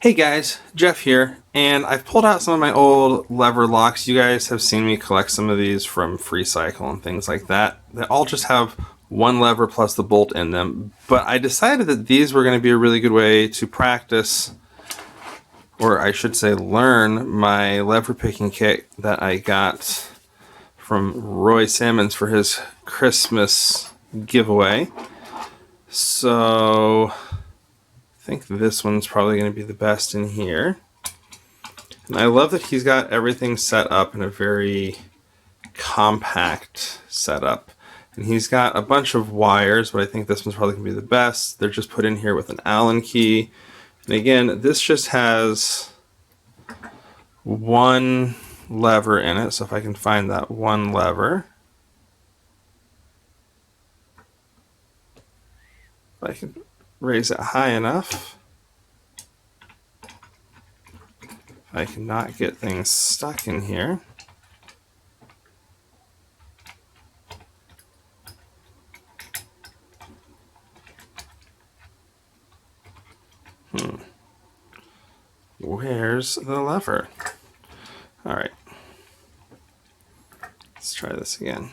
Hey guys, Jeff here, and I've pulled out some of my old lever locks. You guys have seen me collect some of these from Free Cycle and things like that. They all just have one lever plus the bolt in them, but I decided that these were going to be a really good way to practice, or I should say learn, my lever picking kit that I got from Roy Sammons for his Christmas giveaway. So I think this one's probably going to be the best in here. And I love that he's got everything set up in a very compact setup. And he's got a bunch of wires, but I think this one's probably going to be the best. They're just put in here with an Allen key. And again, this just has one lever in it. So if I can find that one lever. If I can raise it high enough, I cannot get things stuck in here. Where's the lever? All right, let's try this again.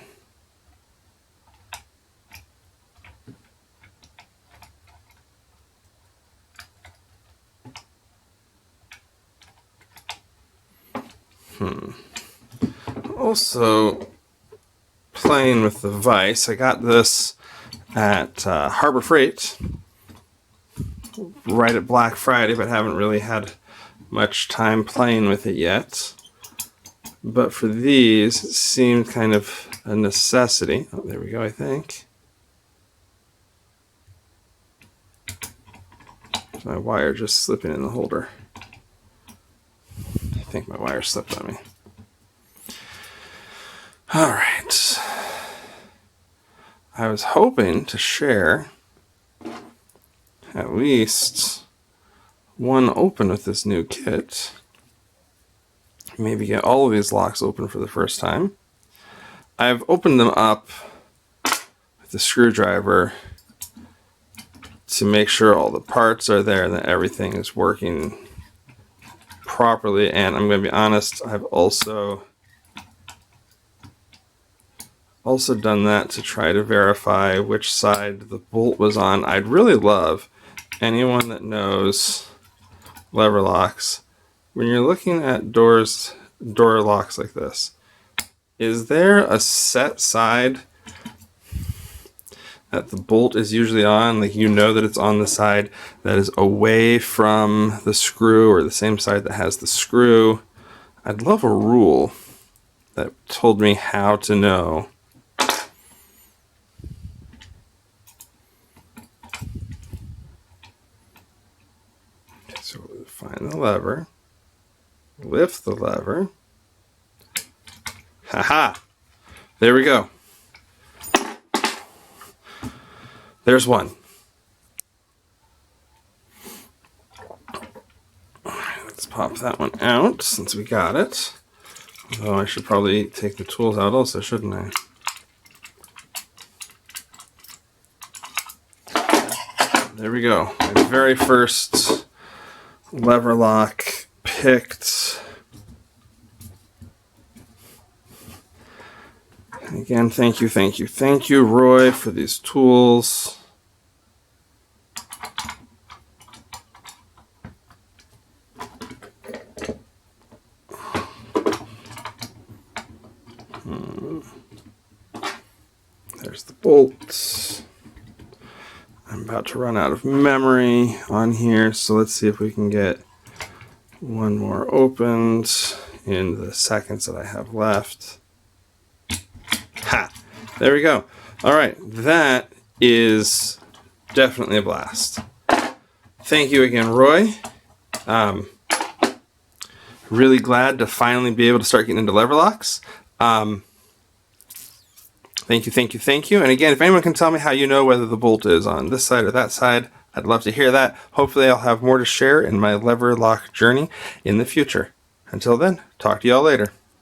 Also, playing with the vise. I got this at Harbor Freight right at Black Friday, but haven't really had much time playing with it yet. But for these, it seemed kind of a necessity. Oh, there we go, I think. My wire just slipping in the holder. I think my wire slipped on me. All right. I was hoping to share at least one open with this new kit. Maybe get all of these locks open for the first time. I've opened them up with the screwdriver to make sure all the parts are there and that everything is working properly. And I'm going to be honest, I've also done that to try to verify which side the bolt was on. I'd really love anyone that knows lever locks, when you're looking at door locks like this, is there a set side that the bolt is usually on? Like, you know that it's on the side that is away from the screw or the same side that has the screw. I'd love a rule that told me how to know. So find the lever, lift the lever. Haha! There we go. There's one. Let's pop that one out since we got it. Although I should probably take the tools out also, shouldn't I? There we go. My very first lever lock picked. And again, thank you, Roy, for these tools. There's the bolts. I'm about to run out of memory on here, so let's see if we can get one more opened in the seconds that I have left. Ha! There we go. All right, that is definitely a blast. Thank you again, Roy. Really glad to finally be able to start getting into lever locks. Thank you. And again, if anyone can tell me how you know whether the bolt is on this side or that side, I'd love to hear that. Hopefully I'll have more to share in my lever lock journey in the future. Until then, talk to y'all later.